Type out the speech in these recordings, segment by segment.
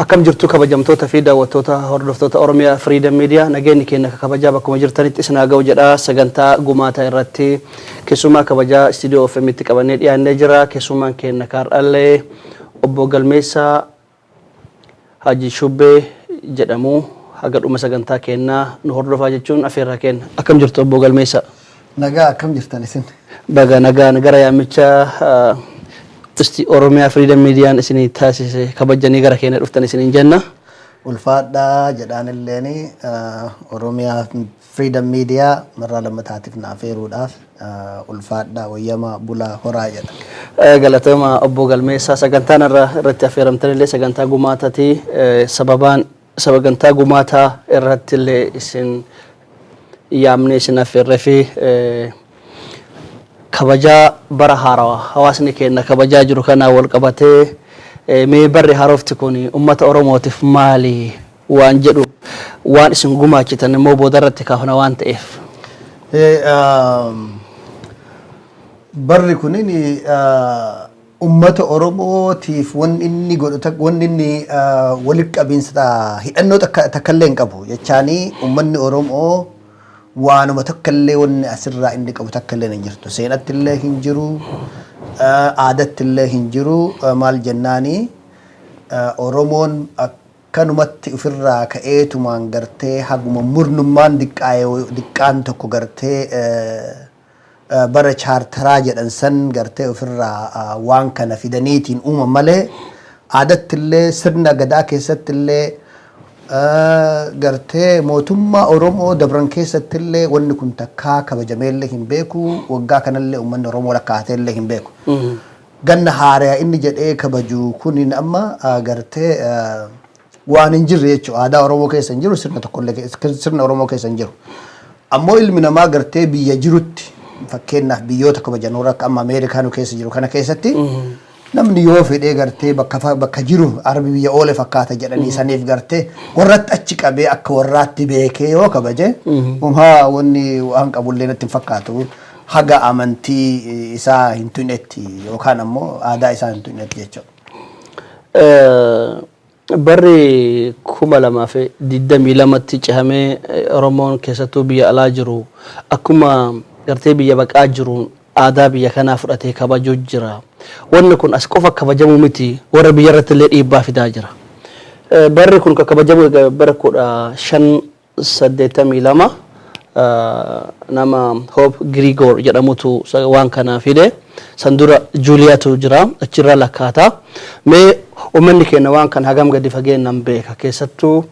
akkam jirtu kabajamtoota fi daawwattoota hordoftoota Oromiyaa Freedom Media nageenyi keenya kabajaa bakkuma jirtanitti isin haa ga'u jedha sagantaa gumaata irratti keessumaa kabajaa studio of mitti qabannee dhiyaannee jira keessumaan keenya kaardhallee obbo Galmeessaa Haji Shubbee jedhamu haga dhuma sagantaa keenya nu hordofaa jechuun afeerraa keenya akkam jirtu obbo Galmeessaa nagaa akkam jirtan isin baga nagaa gara yaamicha isti Oromiyaa Freedom Media isini taasise kabajanii gara keenya dhuftan isiniin jenna ulfaadha jedhaan illeeni Oromiyaa Freedom Media marra lammataatiif naafeeruudhaaf ulfaadha wayyama bula horaa jedha galatoomaa obbo Galmeessaa sagantaan irratti affeeramtan illee sagantaa gumaataati sababaan sagantaa gumaataa irratti illee isin yaamne isin affeerree fi kabajaa bara haarawaa hawaasni keenya kabajaa jiru kana wal qabatee mee barri haarofti kun ummata Oromootiif maali waan jedhu waan isin gumaachitan immoo boodarratti kaafna waan ta'eef barri kunin ummata Oromootiif wanni inni godhu wanni inni walitti qabiinsa hidhannoo takkallee hin qabu jechaanii ummanni Oromoo waanuma takkallee wanni asirraa inni qabu takkallee hin jirtu seenatti illee hin jiru aadatti illee hin jiru maal jennaani Oromoon akkanumatti ofirraa ka'eetumaan gartee haguma murnummaan diqqaan tokko gartee bara chaartaraa jedhan san gartee ofirraa waan kana fidaniitiin uuman malee aadatti illee sirna gadaa keessatti illee gartee mootummaa Oromoo dabran keessatti illee wanni kun takkaa kabajameellee hin beeku waggaa kanallee uummanni Oromoo lakkaateellee hin beeku ganna haaraa inni jedhee kabaju kunin amma gartee waan hin jirre jechuudha aadaa Oromoo keessa hin jiru sirna tokkollee sirna Oromoo keessa hin jiru ammoo ilmi namaa gartee biyya jirutti fakkeenyaaf biyyoota kabajanoo akka amma Ameerikaanu keessa jiru kana keessatti namni yoo fedhee gartee bakka jiru arbi biyya oole fakkaata jedhanii saniif gartee warratti achi qabee akka warraatti beekee yoo kabaje wanni waan qabullee natti hin fakkaatu haga amantii isaa hin tuqnetti yookaan ammoo aadaa isaa hin tuqnetti jechuudha. Barri 2022tti cehamee Oromoon keessattuu biyya alaa jiru akkuma gartee biyya baqaa jiru aadaa biyya kanaa fudhatee kabajuu jira. Wanni kun as qofa kabajamu miti warra biyya irratti illee dhiibbaa fidaa jira. Barri kun kabajamu bara 1582 nama Hope Grigor jedhamutu waan kana fide sandura Juliyaatu jira achirra lakkaata. Mee uummanni keenya waan kan hagam gadi fageenyaan beeka keessattuu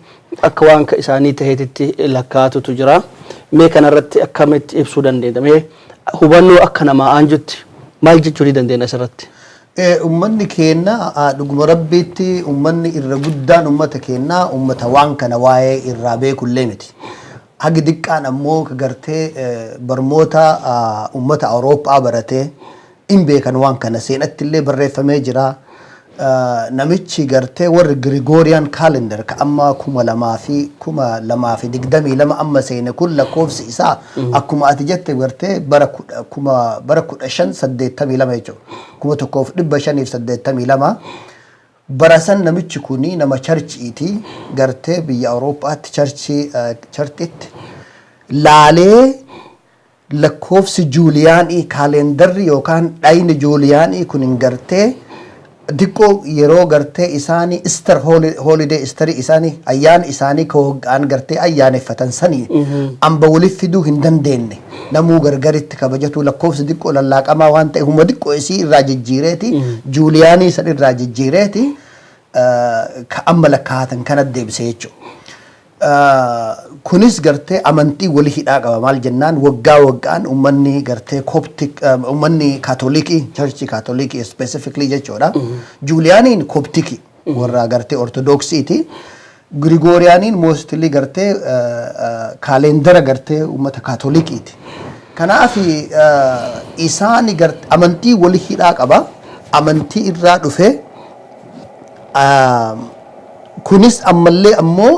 akka waan isaanii taheetitti lakkaatutu jira. Mee kanarratti akkamitti ibsuu dandeenya? Mee hubannoo akka namaa aanjutti maal jechuu dandeenya asirratti? Uummanni keenya dhuguma rabbiitti uummanni irra guddaan uummata keenya uummata waan kana waa'ee irraa beekullee miti. Hagi diqqaan ammoo gartee barmoota uummata Awurooppaa baratee hin beekan waan kana seenatti illee barreeffamee jira. Namichi gartee warri Gregorian calendar ka amma 2022 amma seene kun lakkoofsi isaa akkuma ati jette gartee bara 1582 jechuudha 1582 bara san namichi kuni nama charchiiti gartee biyya Awurooppaatti charchiitti laalee lakkoofsi Juuliyaanii kaalendarri yookaan dhayni Juuliyaanii kun hin gartee dikko yeroo gartee isaanii Easter holiday Easter isaanii ayyaan isaanii kawaggaan gartee ayyaaneffatan sanii amba waliif fiduu hin dandeenye namuu gargaritti kabajatu lakkoofsi dikko lallaaqamaa waan ta'e huma dikko isii irraa jijjiireeti Juuliyaanii san irraa jijjiireeti ka amma lakkaatan kana deebisee jechuudha. Kunis gartee amantii walii hidhaa qaba maal jennaan waggaan ummanni gartee Coptic ummanni Catholic Church Catholic specifically jechuudha. Juliyaaniin Coptic warra gartee Orthodoxiiti. Gregorianiin mostly gartee kaalendara gartee ummata Catholikiiti. Kanaaf isaani gartee amantii walii hidhaa qaba. Amantii irraa dhufe kunis ammallee ammoo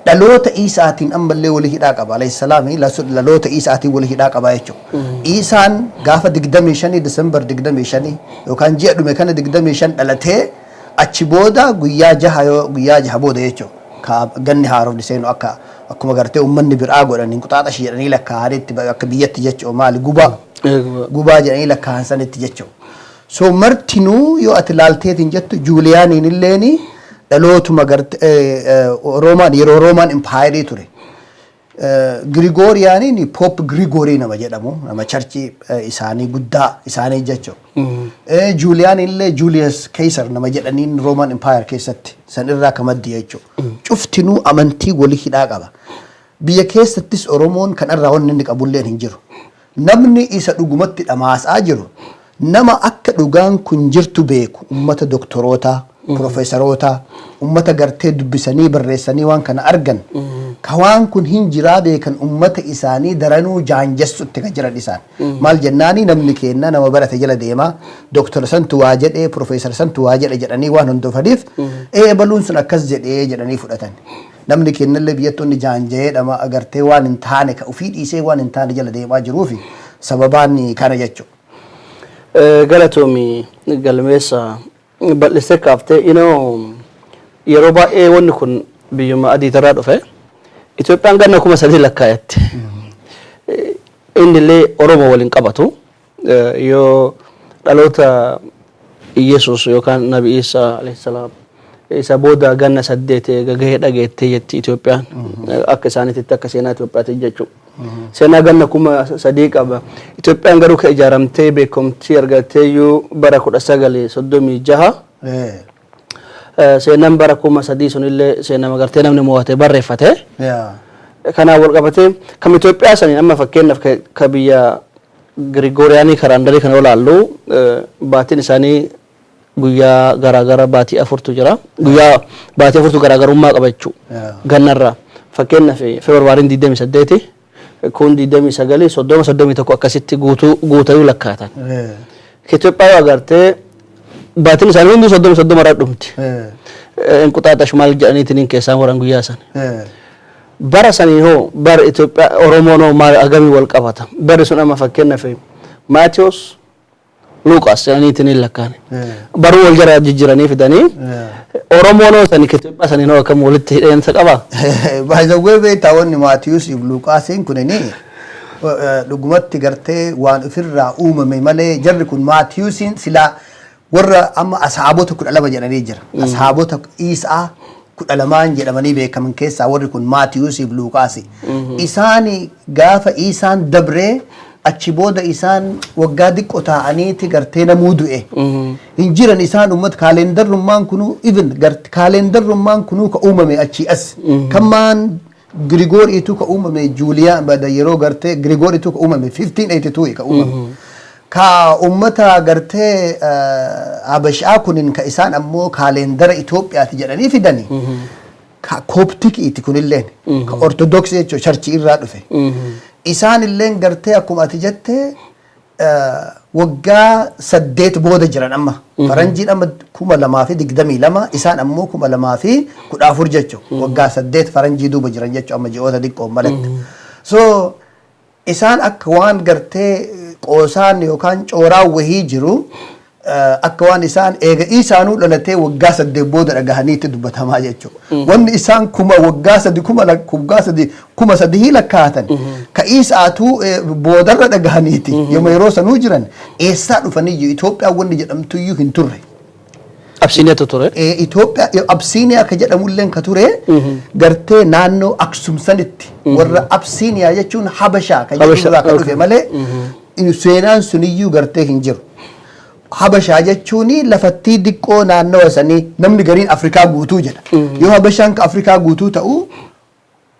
dhaloota Isaatiin ammallee walii hidhaa qaba alayhi salaami dhaloota Isaatiin walii hidhaa qaba jechuudha. Isaan gaafa 25 December 25 yookaan ji'a dhume kana 25 dhalatee achi booda guyyaa jaha booda jechuudha. Ka ganni haarofni seenu akkuma gartee uummanni biraa godhan inqixaaxash jedhanii lakkaa'anitti akka biyyatti jechuudha maali gubaa jedhanii lakkaa'an sanitti jechuudha. So martinuu yoo ati laalteetiin jettu Juuliyaaniin illeeni dhalootuma Roomaan yeroo Roomaan impaayirii ture. Grigoriyaaniin Poop Grigorii nama jedhamu nama charchii isaanii guddaa isaanii jechuudha. Juuliyaaniin illee Julius Caesar nama jedhaniin Roomaan impaayir keessatti san irraa kamaddi jechuudha. Cuftinuu amantii walii hidhaa qaba. Biyya keessattis Oromoon kanarraa wanni inni qabulleen hin jiru. Namni isa dhugumatti dhamaasaa jiru nama akka dhugaan kun jirtu beeku ummata doktoroota profeesaroota ummata gartee dubbisanii barreessanii waan kana argan ka waan kun hin jiraa beekan ummata isaanii daranuu jaanjessutti ka jiran isaan maal jennaanii namni keenna nama barate jala deema doktor santu waa jedhee profeesar santu waa jedhanii waan hundofaniif baluun sun akkas jedhee jedhanii fudhatan namni keenyallee biyyattoonni jaanjee dhama agartee waan hin taane ka ufii dhiisee waan hin taane jala deemaa jiruufi sababaan kana jechuudha. Galatoomi galmeessa bal'isee kaaftee yeroo baay'ee wanni kun biyyuma adiitarraa dhufe Itoophiyaan ganna 3,000 lakkaa'etti inni illee Oromoo waliin qabatu yoo dhaloota Iyesuus yookaan Nabi Isaa alayhi salaam isa booda ganna 8 gahee dhageettee jetti Itoophiyaan akka isaaniitti akka seenaa Itoophiyaatti jechuudha. Seenaa ganna 3,000 qaba. Itoophiyaan garuu ka ijaaramtee beekumtii argatteeyyuu bara 1936 seenaan bara 3,000 sunillee seenaa magartee namni mo'atee barreeffate. Kanaan wal qabatee kam Itoophiyaa saniin amma fakkeenyaaf ka biyya Grigoriyaanii karaandarii kana olaallu baatiin isaanii guyyaa garaagara baatii 4tu jira. Guyyaa baatii 4tu garaagarummaa qaba jechuudha. Gannarraa fakkeenyaaf Febrwaariin 28 kun 29 31 akkasitti guutayuu lakkaatan. Itoophiyaa yoo agartee baatiin isaanii hundi 30 irraa dhumti. Inqixaaxash maal jedhaniitiin keessaan waran guyyaa san. Bara sanii hoo bara Itoophiyaa Oromoon hoo maal agamii wal qabata. Bari sun amma fakkeenyaaf Maatiyos Luqaas jedhaniitiin lakkaane. Baruu wal jara jijjiiranii fidanii Oromoon hoo sanii Itoophiyaa sanii hoo akkam walitti hidheensa qabaa? Baay'ee beektaa wanni Maatiyos Luqaasiin kunini dhugumatti gartee waan ofirraa uumame malee jarri kun Maatiyusiin silaa warra amma ashaabota 12 jedhanii jira. Ashaabota Iisaa 12 jedhamanii beekaman keessaa warri kun Maatiyus fi Luqaasi. Isaan gaafa Iisaan dabree achi booda isaan waggaa diqqoo ta'aniiti gartee namuu du'e. Hin jiran isaan uummata kaalendarrummaan kunuu even kaalendarrummaan kunuu ka uumame achi as. Kammaan Grigoriitu ka uumame Juuliyaan bada yeroo gartee Grigoriitu ka uumame 1582 ka uumame. Ka ummata gartee Habashaa kunin ka isaan ammoo kaalendara Itoophiyaati jedhanii fidanii. Ka Kooptikiiti kunilleen ka Ortodoksii jechuun charchii irraa dhufe. Isaan illeen gartee akkuma ati jettee waggaa 8 booda jiran amma. Faranjiin amma 2022 isaan ammoo 2014 jechuun waggaa 8 faranjii duuba jiran jechuun amma ji'oota xiqqoon malatti. So isaan akka waan gartee qoosaan yookaan cooraan wahii jiru akka waan isaan eega isaanuu dhalatee waggaa 8 booda dhagahaniitti dubbatamaa jechuudha. Wanni isaan waggaa 3,000 lakkaatan ka isaatuu boodarra dhagahaniiti yeroo sanuu jiran eessaa dhufanii Itoophiyaa wanni jedhamtuyyuu hin turre. Absiiniyaatu ture. Itoophiyaa Absiiniyaa akka jedhamulleen ka ture gartee naannoo Aksum sanitti warra Absiiniyaa jechuun Habashaa kan jedhamurraa ka dhufe malee seenaan suniyyuu gartee hin jiru. Habashaa jechuun lafattii diqqoo naannoo sanii namni gariin Afrikaa guutuu jedha. Yoo Habashaan ka Afrikaa guutuu ta'u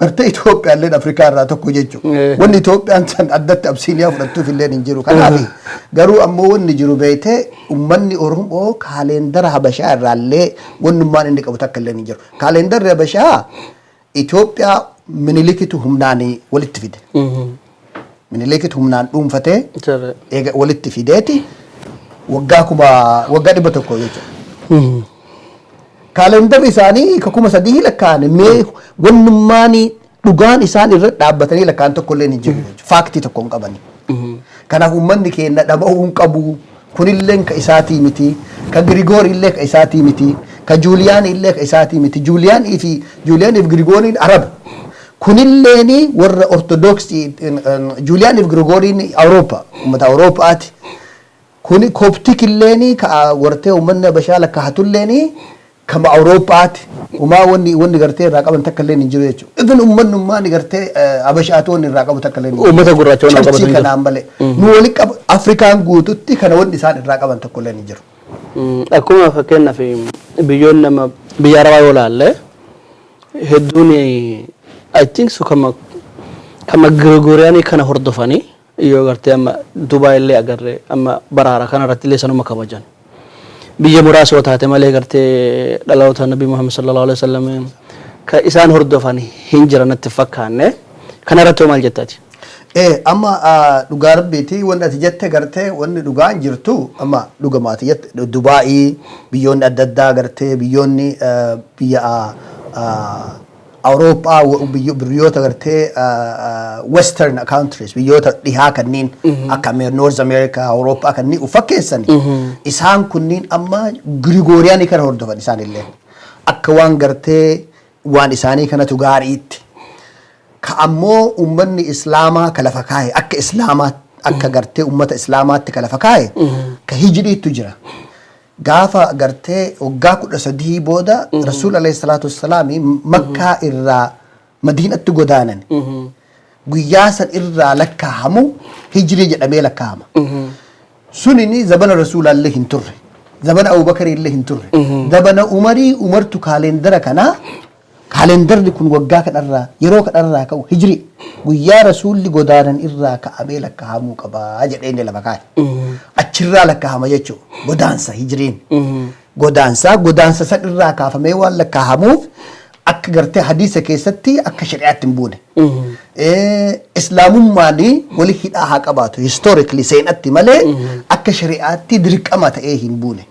gartee Itoophiyaa illee Afrikaa irraa tokko jechuudha. Wanni Itoophiyaan san addatti Absiiniyaa fudhattuuf illee hin jiru. Kanaaf garuu ammoo wanni jiru beekte uummanni Oromoo kaalendara Habashaa irraallee wannummaan inni qabu takka illee hin jiru. Kaalendarri Habashaa Itoophiyaa Minilikitu humnaan walitti fide. Minilikitu humnaan dhuunfatee walitti fideeti waggaa 100 jechuudha. Kaalendarri isaanii ka 3,000 lakkaa'an mee wannummaan dhugaan isaan irra dhaabbatanii lakkaa'an tokko illee hin jiru. Faaktii tokko hin qabani. Kanaaf uummanni keenya dhaba'uu hin qabu. Kunilleen ka isaatii miti. ka Girigoor illee ka isaatii miti ka Juuliyaan illee ka isaatii miti Juuliyaanii fi Girigooriin Araba kunilleeni warra ortodoksii Juuliyaanii fi Girigooriin Awurooppaa ummata Awurooppaati kuni koptik illeeni ka wartee ummanni Bashaa lakkaa'atulleeni kama Awurooppaati umaa wanni gartee irraa qaban takka illee hin jiru jechuudha. Even ummannummaan gartee Abashaatoon irraa qabu takka illee uummata gurraachoon irraa qaban kanaan malee nu wali qabu Afrikaan guututti kana wanni isaan irraa qaban takka illee hin jiru. Akkuma fakkeenyaaf biyyoonni nama biyya Arabaa yoo ilaalle hedduun I think so kama Girigooriyaanii kana hordofanii yoo gartee amma Dubaay illee agarree amma baraara kana irratti illee sanuma kabajan. Biyya muraasa yoo taate malee gartee dhaloota Nabii Muhammad sallallahu alaihi wasallam ka isaan hordofan hin jiran natti fakkaanne kana irratti maal jettaati? Amma dhugaa rabbiiti wanti ati jette gartee wanni dhugaan jirtu amma dhugamaati jette Dubaay biyyoonni adda addaa gartee biyyoonni biyya Awurooppaa biyyoota gartee western countries biyyoota dhihaa kanneen akka North America Awurooppaa kanneen ufakkeessani isaan kunniin amma Girigooriyaanii kana hordofan isaan illee akka waan gartee waan isaanii kanatu gaariitti ka ammoo ummanni Islaamaa ka lafa kaa'e akka Islaamaa akka gartee ummata Islaamaatti ka lafa kaa'e ka hijriitu jira. Gaafa gartee waggaa 13 booda Rasuul alayhi salaatu wassalaam Makkaa irraa Madiinatti godaanan guyyaa san irraa lakkaahamu hijrii jedhamee lakkaahama. Sunini zabana Rasuulallee hin turre zabana Abubakarii illee hin turre zabana Umarii Umartu kaalendara kanaa kaalendarri kun waggaa kanarraa yeroo kanarraa ka'u hijrii guyyaa Rasuulli godaanan irraa ka'amee lakkaahamuu qabaa jedhee lafa kaa'e. Achirraa lakkaahama jechuudha godaansa hijriin godaansa san irraa kaafamee waan lakkaahamuuf akka gartee hadiisa keessatti akka shari'aatti hin buune. Islaamummaan wali hidhaa haa qabaatu historically seenatti malee akka shari'aatti dirqama ta'ee hin buune.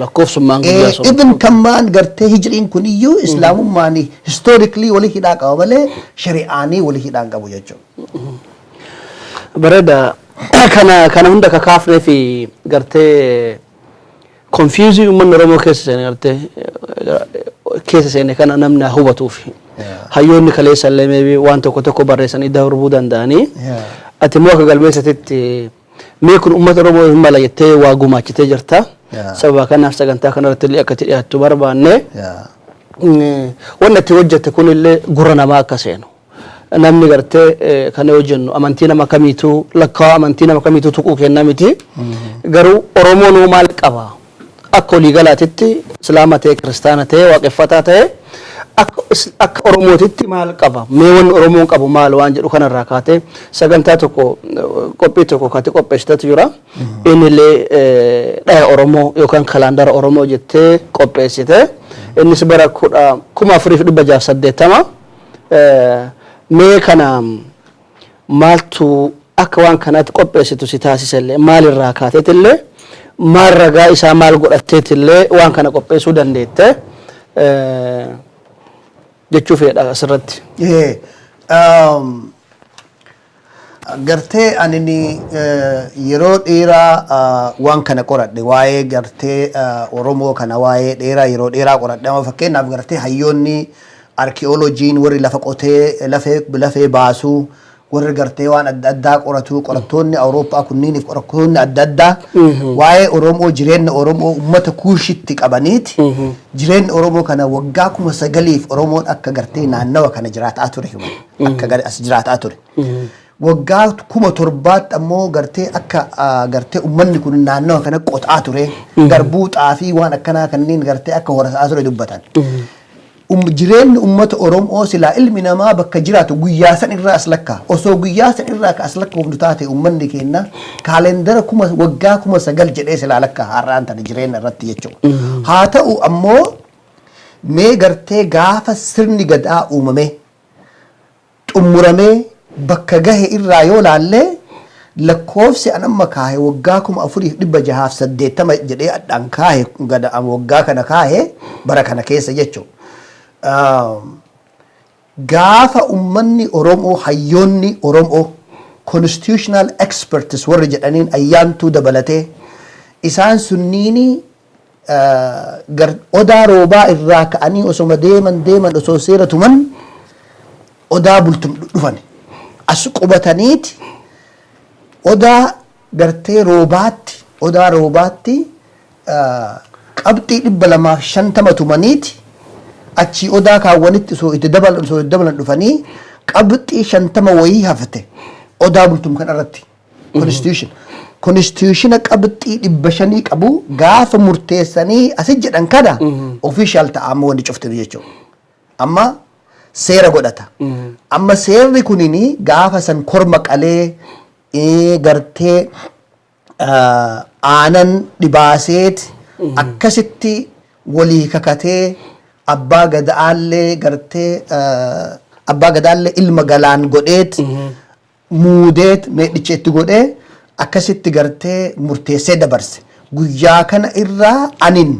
Lakkoofsummaan guyyaa sun. Even kammaan gartee hijriin kun iyyuu Islaamummaan historically wali hidhaa qaba malee shari'aanii wali hidhaa hin qabu jechuudha. Bareeda. Kana hunda ka kaafnee fi gartee confusing uummanni Oromoo keessa seene gartee keessa seene kana namni hubatuuf hayyoonni kaleessa illee maybe waan tokko barreessanii darbuu danda'anii ati immoo akka galmeessatitti mee kun uummata Oromoo hin mala jettee waa gumaachitee jirta sababa kanaaf sagantaa kanarratti illee akka dhiyaattu barbaanne wanni ati hojjette kun illee gurra namaa akka seenu. Namni gartee kana hojjennu amantii nama kamiituu lakkaa amantii nama kamiituu tuquu kenna miti garuu Oromoon maal qaba akka walii galaatitti Islaama ta'e Kiristaana ta'e waaqeffataa ta'e akka Oromootitti maal qaba mee wanni Oromoon qabu maal waan jedhu kanarraa kaatee sagantaa tokko qophii tokko kaatee qopheessitetu jira innillee dhaya Oromoo yookaan kalaandara Oromoo jettee qopheessite innis bara 1480 mee kana maaltu akka waan kanaatti qopheessitu si taasisellee maalirraa kaateetillee maal ragaa isaa maal godhatteetillee waan kana qopheessuu dandeette jechuu fedha asirratti. Gartee ani yeroo dheeraa waan kana qoradhe waa'ee gartee Oromoo kana waa'ee dheeraa yeroo dheeraa qoradhe amma fakkeenyaaf gartee hayyoonni arkeolojiin warri lafa qotee lafee baasuu warri gartee waan adda addaa qorattoonni Awurooppaa kunniin qorattoonni adda addaa waa'ee Oromoo jireenya Oromoo uummata kuushitti qabaniiti jireenya Oromoo kana waggaa 9,000 Oromoon akka gartee naannawa kana jiraataa ture akka as jiraataa ture. Waggaa 7,000 ammoo gartee akka gartee uummanni kun naannawa kana qotaa ture garbuu xaafii waan akkanaa kanneen gartee akka horataa ture dubbatan. Jireenyi uummata Oromoo silaa ilmi namaa bakka jiraatu guyyaa san irraa as lakkaa osoo guyyaa san irraa as lakkaa humna taate uummanni keenya kaalendara waggaa 9,000 jedhee silaa lakkaa har'aan tana jireenya irratti jechuudha. Haa ta'u ammoo mee gartee gaafa sirni gadaa uumame xumuramee bakka gahe irraa yoo laallee lakkoofsi an amma kaahe waggaa 4,680 jedhee adhaan kaahe waggaa kana kaahe bara kana keessa jechuudha. Gaafa ummanni Oromoo hayyoonni Oromoo constitutional experts warri jedhaniin ayyaantuu dabalatee isaan sunniini odaa roobaa irraa ka'anii osoma deeman osoo seera tuman odaa bultum dhufan as qubataniiti odaa gartee roobaatti qabxii 250 tumaniiti achi odaa kaawwanitti osoo itti dabalan dhufanii qabxii 50 wayii hafte odaa bultum kan irratti constitution qabxii 500 qabu gaafa murteessanii asit jedhan kana official ta'ama wanti cufte jechuudha. Amma seera godhata. Amma seerri kunini gaafa san korma qalee gartee aanan dhibaaseet akkasitti walii kakatee abbaa gadaallee gartee abbaa gadaallee ilma galaan godheet muudeet meedhicheetti godhee akkasitti gartee murteessee dabarse guyyaa kana irraa anin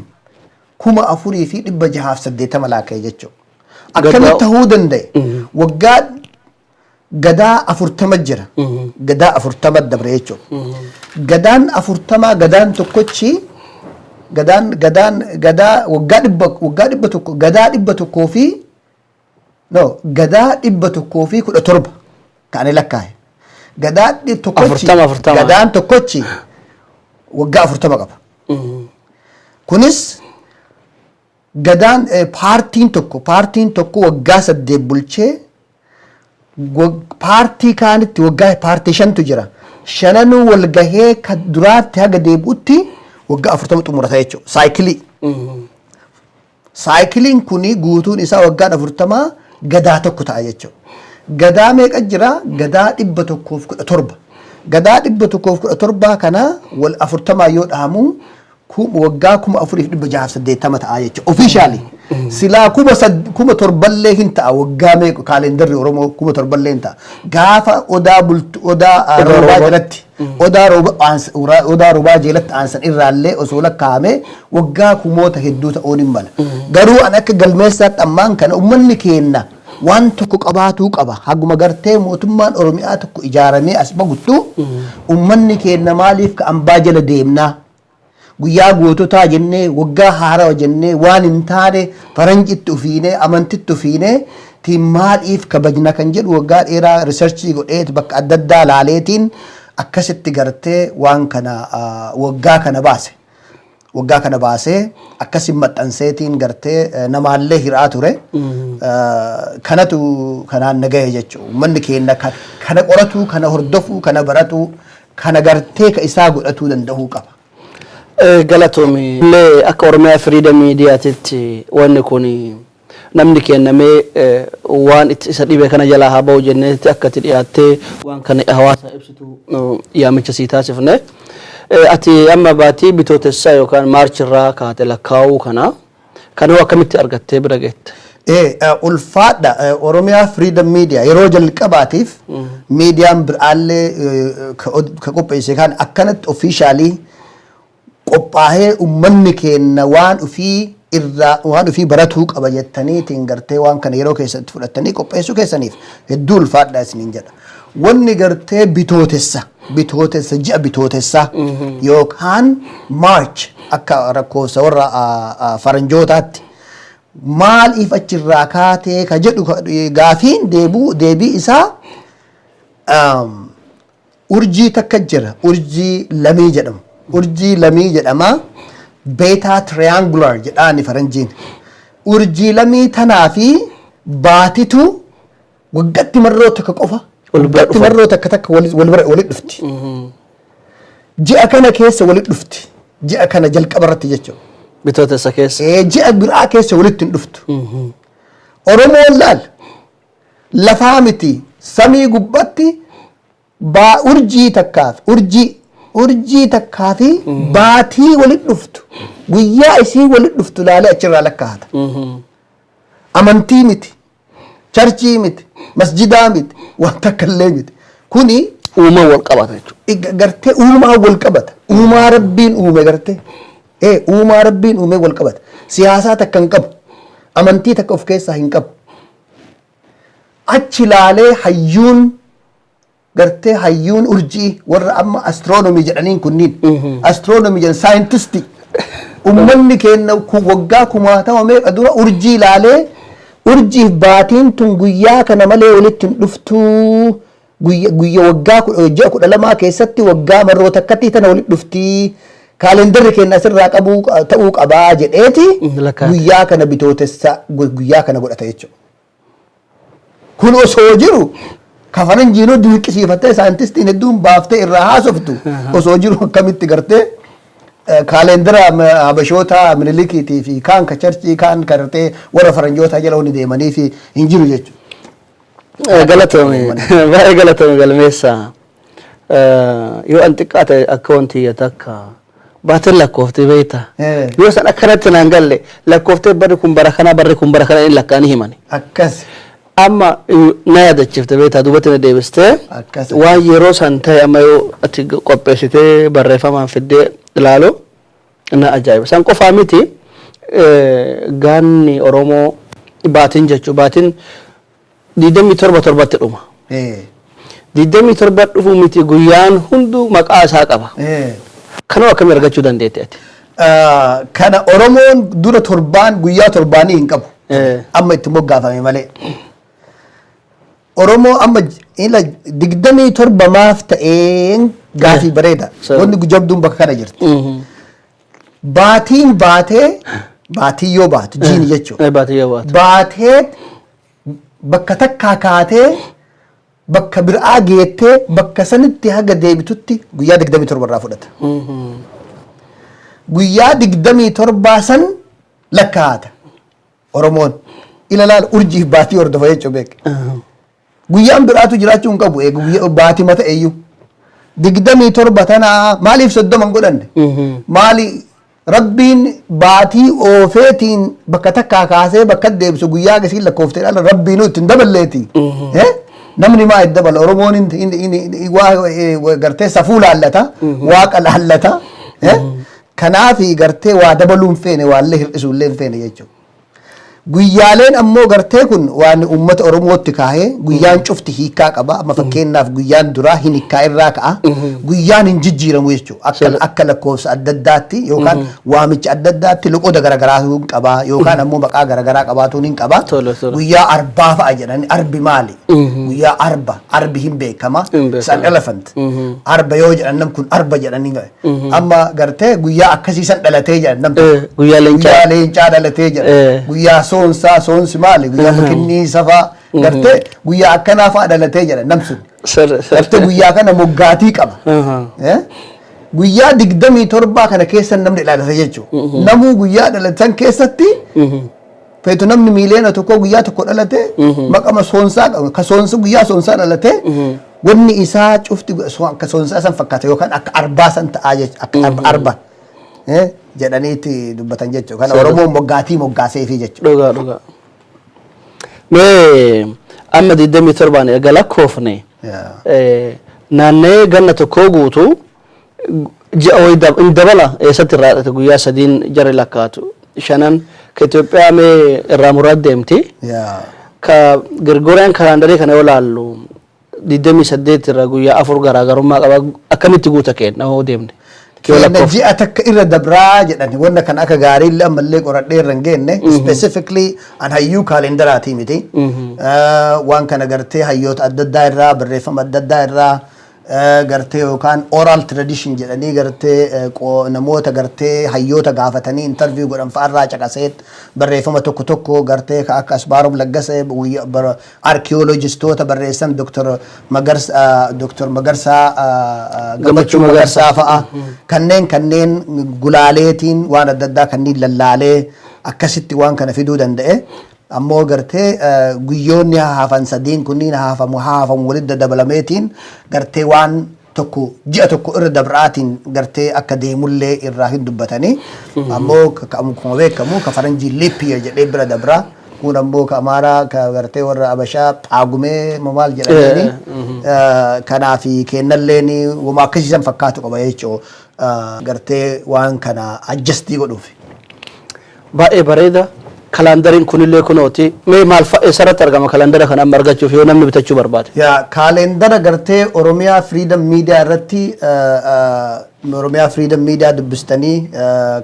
4,680 laakee jechuudha. Akkamitti ta'uu danda'e waggaa gadaa 40 jira gadaa 40 dabre jechuudha. Gadaan 40 gadaan tokkochi gadaa waggaa 100 gadaa 100 fi gadaa 117 kaane lakkaa'e. Gadaan tokkochi waggaa 40 qaba. Kunis gadaan paartiin tokko waggaa 8 bulchee paartii kaanitti waggaa paartii 5tu jira. 5 wal gahee ka duraatti haga deebi'utti waggaa 40 xumurata jechuudha. Saayikiliin kuni guutuun isaa waggaa 40 gadaa tokko ta'a jechuudha. Gadaa meeqa jira? Gadaa 117. Gadaa 117 kana wal 40 yoo dhahamu waggaa 4,680 ta'a jechuudha. Officially silaa 7,000 hin ta'a waggaa meeqa kaalendarri Oromoo 7,000 hin ta'a. Gaafa odaa roobaa jalatti odaa roobaa jalatti aansan irraallee osoo lakkaa'ame waggaa kumoota hedduu ta'uun hin mala. Garuu an akka galmeessaatti ammaan kana uummanni keenya waan tokko qabaatuu qaba. Haguma gartee mootummaan Oromiyaa tokko ijaaramee as baguttu uummanni keenya maaliif ka ambaa jala deemnaa? Guyyaa goototaa jennee waggaa haaraa jennee waan hin taane faranjitti ufiinee amantitti ufiinee maaliif kabajna kan jedhu waggaa dheeraa riisarchii godheet bakka adda addaa laaleetiin akkasitti gartee waan kana waggaa kana baase. Waggaa kana baasee akkasiin maxxanseetiin gartee namaallee hiraa ture. Kanatu kanaan nagahee jechuudha. Uummanni keenya kana qoratu, kana hordofu, kana baratu, kana gartee ka isaa godhatuu danda'uu qaba. Galatoomi illee akka Oromiyaa Freedom Miidiyaatitti wanni kun namni kennamee waan isa dhibee kana jalaa haa ba'u jenneetti akka itti dhiyaattee waan kana hawaasa ibsitu yaamicha sii taasifne. Ati amma baatii bitootessaa yookaan maarchirraa kaate lakkaa'uu kana kanuu akkamitti argattee bira geette? Ulfaadha Oromiyaa Freedom Media yeroo jalqabaatiif miidiyaan biraallee ka qopheesse kan akkanatti officially qophaa'ee uummanni keenya waan ofii baratuu qaba jettaniitiin gartee waan kana yeroo keessatti fudhattanii qopheessuu keessaniif hedduu ulfaadha isiniin jedha. Wanni gartee bitootessa ji'a bitootessaa yookaan maarch akka rakkoofsa warra faranjootaatti maaliif achirraa kaatee ka jedhu gaafiin deebii isaa urjii takka jira urjii lamii jedhamu. Urjii lamii jedhama beetaa triangular jedhaani faranjiin. Urjii lamii tanaa fi baatitu waggaatti marroo takka qofa waggaatti marroo takka walitti dhufti. Ji'a kana keessa walitti dhufti. Ji'a kana jalqaba irratti jechuudha. Bitootessa keessa. Ji'a biraa keessa walitti hin dhuftu. Oromoon laal lafaa miti samii gubbaatti urjii takkaaf urjii takkaa fi baatii walitti dhuftu guyyaa isii walitti dhuftu laalee achirraa lakkaa'ata. Amantii miti, charchii miti, masjidaa miti, waan takka illee miti. Kuni uumaa wal qabata jechuudha. Gartee uumaa wal qabata. Uumaa rabbiin uume gartee. Uumaa rabbiin uume wal qabata. Siyaasaa takka hin qabu. Amantii takka of keessaa hin qabu. Achi laalee hayyuun gartee hayyuun urjii warra amma astiroonomii jedhaniin kunniin astiroonomii jedhan saayintistii ummanni keenya waggaa kumaatama meeqa dura urjii ilaalee urjiif baatiin tun guyyaa kana malee walitti hin dhuftuu guyya waggaa 12 keessatti waggaa marroota akkatti tana walitti dhuftii kaalendarri keenya asirraa ta'uu qabaa jedheeti guyyaa kana bitootessa guyyaa kana godhata jechuudha. Kun osoo jiru kafanan jiinoo dinqisiifattee saayintistiin hedduun baaftee irraa haasoftu osoo jiru akkamitti gartee kaalendara habashoota minilikiitii fi kaan ka charchii kaan gartee warra faranjoota jala wani deemanii fi hin jiru jechuudha. Baay'ee galatame galmeessa yoo an xiqqaate akka wanti takka baatin lakkooftee beekta yoo san akkanatti naan galle lakkooftee barri kun bara kana inni lakkaanii himani. Akkas. Amma na yaadachiifte beektaa duubatti na deebistee waan yeroo san ta'e amma yoo ati qopheessitee barreeffamaan fiddee ilaalu na ajaa'iba. San qofaa miti gaanni Oromoo baatiin jechuun baatiin 27 dhuma. 27 dhufu miti guyyaan hunduu maqaa isaa qaba. Kanoo akkamii argachuu dandeette ati? Kana Oromoon dura guyyaa torbaanii hin qabu. Amma itti moggaafame malee. Oromoo amma ila 27 maaf ta'een gaafii bareeda. Wanni jabduun bakka kana jirti. Baatiin baatii yoo baatu jiini jechuudha. Baatii yoo baatu. Baatee bakka takkaa kaatee bakka biraa geettee bakka sanitti haga deebitutti guyyaa 27 irraa fudhata. Guyyaa 27 san lakkaa'ata Oromoon. Ilaalaal urjiif baatii hordofa jechuudha beeka. Guyyaan biraatu jiraachuu hin qabu baatii mata eeyyuu 27 tana maaliif 30 hin godhanne maali rabbiin baatii oofeetiin bakka takkaa kaasee bakka deebisu guyyaa gasiin lakkooftee dhala rabbiin ittiin daballeeti namni maa itti dabala Oromoon gartee safuu laallata waaqa laallata kanaaf gartee waa dabaluu hin feene waallee hir'isuu illee hin feene jechuudha. Guyyaaleen ammoo gartee kun waan uummata Oromootti kaahee guyyaan cufti hiikaa qaba. Amma fakkeenyaaf guyyaan duraa hin hiikaa irraa ka'a. Guyyaan hin jijjiiramu jechuudha. Akka lakkoofsa adda addaatti yookaan waamicha adda addaatti loqoda garaagaraa hin qaba yookaan ammoo maqaa garaagaraa qabaatuun hin qaba. Guyyaa arbaa fa'a jedhanii arbi maali? Guyyaa arbi hin beekama. San elephant. Arba yoo jedhan nam kun arba jedhanii amma gartee guyyaa akkasiisan dhalatee jedhan namni. Guyyaa leencaa dhalatee jedhan. Guyyaa soonsi maali guyyaa makinnii safaa gartee guyyaa akkanaa fa'aa dhalatee jedha namsun gartee guyyaa kana moggaatii qaba guyyaa 27 kana keessa namni dhalata jechuudha namuu guyyaa dhalatan keessatti feetu namni miiliyoona tokko guyyaa tokko dhalate maqama soonsaa qaba ka soonsa guyyaa soonsaa dhalate wanni isaa cufti akka soonsaa san fakkaata yookaan akka arbaa san ta'aa jechuudha akka arba jedhaniiti dubbatan jechuudha. Kana Oromoon moggaaseefi jechuudha. Dhugaa. Mee amma 27 egaa lakkoofne naannee ganna tokkoo guutu ji'a wayii dabala eessatti irraa dhate guyyaa 3 jara lakkaatu 5 ka Itoophiyaa mee irraa muraad deemti. Ka Gregorian kalandarii kana yoo laallu 28 irraa guyyaa 4 garaagarummaa qaba akkamitti guuta kenna hoo deemne. Keenya ji'a takka irra dabraa jedhani wanna kan akka gaarii illee ammallee qoradhee irra hin geenne specifically an hayyuu kaalendaraatii miti waan kana gartee hayyoota adda addaa irraa barreeffama adda addaa irraa gartee yookaan oral tradition jedhanii gartee namoota gartee hayyoota gaafatanii interview godhan fa'arraa caqaseet barreeffama tokko gartee akka Asbaarom Laggasee archaeologistoota barreessan Dr. Magarsaa Gammachuu Magarsaa fa'a kanneen gulaaleetiin waan adda addaa kanneen lallaalee akkasitti waan kana fiduu danda'e. Ammoo gartee guyyoonni haafan sadiin kunniin haafamu walitti dabalameetiin gartee waan tokko ji'a tokko irra dabraatiin gartee akka deemullee irraa hin dubbatanii ammoo akkuma beekamu ka faranjii leeppiya jedhee bira dabraa kun ammoo ka amaaraa ka gartee warra abashaa xaagumee maal jedhanii kanaafi kennalleen wama akkasiisan fakkaatu qaba jechuudha gartee waan kana adjustii godhuuf. Baay'ee bareeda. Kalandariin kunillee kunooti mee maal eessarratti argama kalandara kana amma argachuuf yoo namni bitachuu barbaade. Kaalendara gartee Oromiyaa Freedom Media irratti Oromiyaa Freedom Media dubbistanii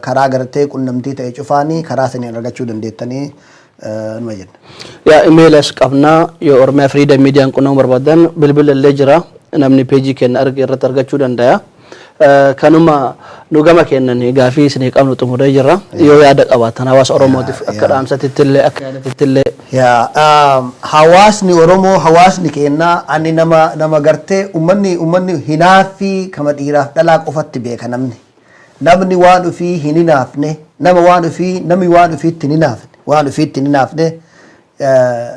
karaa gartee qunnamtii ta'e cufaanii karaa saniin argachuu dandeettanii numa jenna. Yaa email qabnaa yoo Oromiyaa Freedom Media qunnamuu barbaadan bilbila illee jira namni peejii keenya irratti argachuu danda'a. Kanuma nu gama kennan gaafii isin qabnu xumuree jirra yoo yaada qabaatan hawaasa Oromootiif akka dhaamsatitti illee akka yaadatitti illee. Hawaasni Oromoo hawaasni keenna ani nama gartee ummanni hinaafi kama dhiiraaf dhalaa qofatti beeka namni waan ofii hin hinaafne namni waan ofiitti hin hinaafne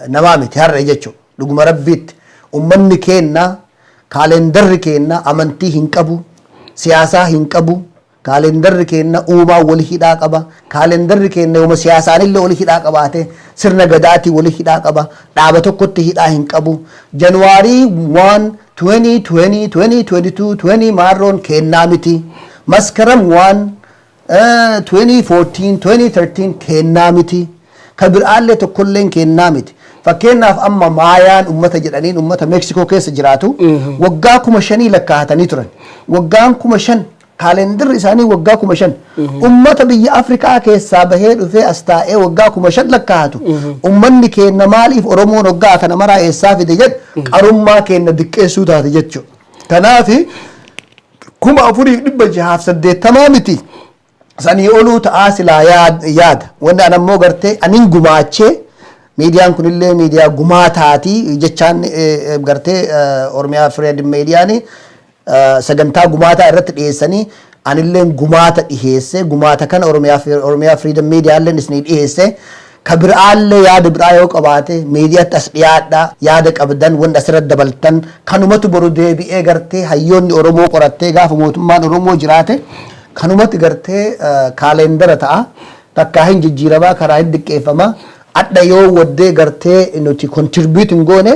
namaa miti har'a jechuudha dhuguma rabbiitti ummanni keenna kaalendarri keenna amantii hin qabu. Siyaasaa hin qabu kaalendarri keenna uumaa wali hidhaa qaba kaalendarri keenna yooma siyaasaanillee wali hidhaa qabaate sirna gadaatii wali hidhaa qaba dhaaba tokkotti hidhaa hin qabu Januwaarii 1 2020 2022 20 maarroon kennaa miti maskaram 1 2014 2013 kennaa miti kabiraallee tokkolleen kennaa miti fakkeenyaaf amma maayaan ummata jedhaniin ummata Meeksikoo keessa jiraatu waggaa 5,000 lakkaa'atanii turan waggaan 5,000 kaalendarri isaanii waggaa 5,000 ummata biyya Afrikaa keessaa bahee dhufee as taa'ee waggaa 5,000 lakkaa'atu ummanni keenna maaliif Oromoon waggaa kana maraa eessaa fide jedhu qarummaa keenna diqqeessuu taate jechuudha. Kanaaf 4,680 miti sanii oluu ta'aa silaa yaada wanni an ammoo gartee anin gumaachee miidiyaan kunillee miidiyaa gumaataati jechaan gartee Oromiyaa Freedom Meediyaan sagantaa gumaataa irratti dhiyeessanii anillee gumaata dhiyeesse gumaata kana Oromiyaa Freedom Meediyaallee isni dhiyeesse kabiraallee yaada biraa yoo qabaate miidiyaatti as dhiyaadha yaada qabdan wanda asirratti dabaltan kanumatu boru deebi'ee gartee hayyoonni Oromoo qorattee gaafa mootummaan Oromoo jiraate kanumatti gartee kaalendara ta'a takkaa hin jijjiiramaa karaa hin diqqeeffamaa adda yoo waddee gartee nuti contributing goone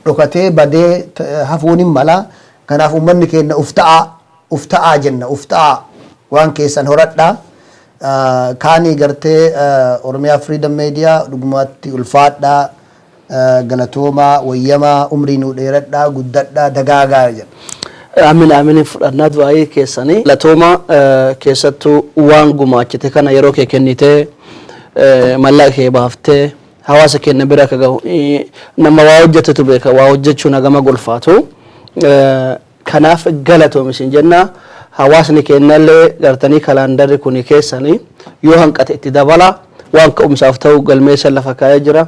dhokatee badee hafuun hin mala kanaaf ummanni keenya ufta'aa jenna ufta'aa waan keessan horadhaa kaanii gartee Oromiyaa Freedom Media dhugumaatti ulfaadhaa galatoomaa wayyamaa umrii nuu dheeradhaa guddadhaa dagaagaa jedha. Amin fudhannaa du'aayii keessanii galatooma keessattuu waan gumaachite kana yeroo kee kennitee mallaqa kee baaftee hawaasa keenya bira akka gahu nama waa hojjetetu beeka waa hojjechuun hagama golfaatu kanaaf galatoomi isin jenna hawaasni keenyallee gartanii kaalendarri kun keessanii yoo hanqate itti dabala waan ka'umsaaf ta'u galmeessa lafa kaa'ee jira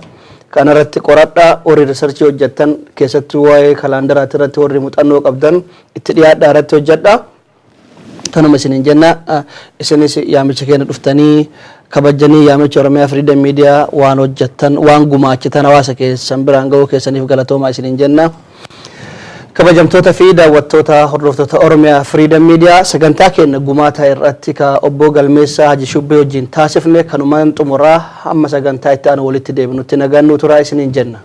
kanarratti qoradhaa warri riisarchii hojjettan keessattuu waa'ee kaalendaraatti irratti warri muuxannoo qabdan itti dhiyaadhaa irratti hojjedhaa kanuma isin jenna isinis yaamicha keenya dhuftanii kabajanii yaamicha Oromiyaa Freedom Media waan hojjettan waan gumaachitan hawaasa keessan biraan ga'uu keessaniif galatoomaa isin jenna. Kabajamtoota fi daawwattoota hordoftoota Oromiyaa Freedom Media sagantaa keenya gumaataa irratti ka obbo Galmeessaa Haji Shubbee wajjin taasifne kanumaan xumuraa hamma sagantaa itti aanu walitti deebinutti nagaan nu turaa isin jenna.